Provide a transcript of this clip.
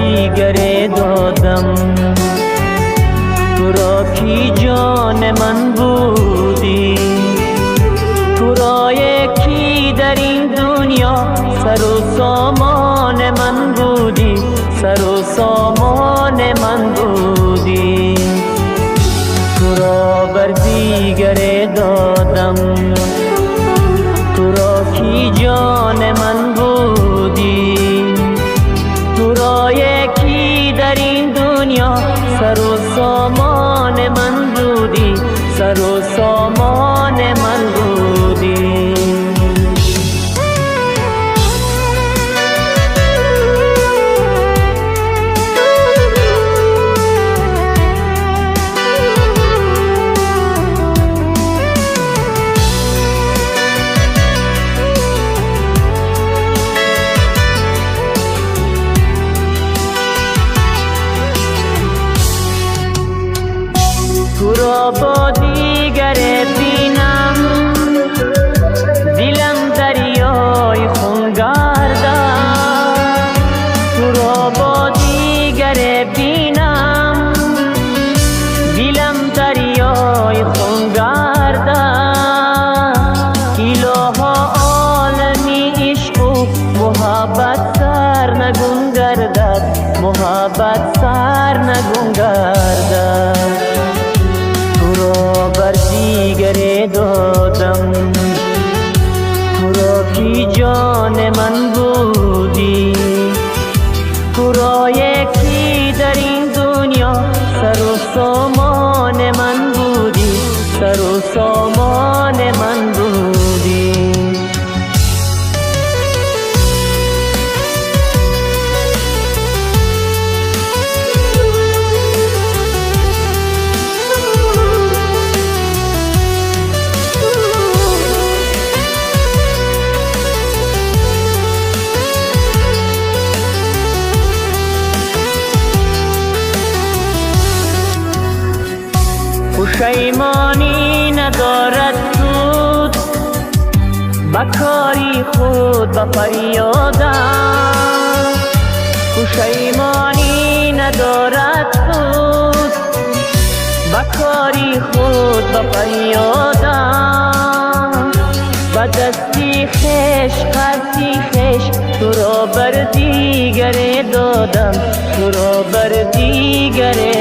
دیگر دادم، تو را کی جان من بودی، تو را یکی در این دنیا سر و سامان من بودی، سر و سامان من بودی. تو را بر دیگر دادم، تو را کی جان من بودی، تو را یکی در این دنیا سر و سامان من بودی، سر و سامان من بودی. تو را با دیگر بینم، دلم دریای خون گردد. تو را با دیگر بینم، دلم دریای خون گردد. الها عالمی عشق و محبت سر نگون گردد، محبت سر نگون گردد. تو را بر دیگر دادم، تو را کی جان من بودی، تو را یکی در این دنیا سر و سامان من بودی، سر و سامان من بودی. پشیمانی ندارد سود، بکاری خود به فریادم. پشیمانی ندارد سود، بکاری خود به فریادم. به دستی خش خستی خش، تو را بر دیگر دادم، تو را بر دیگر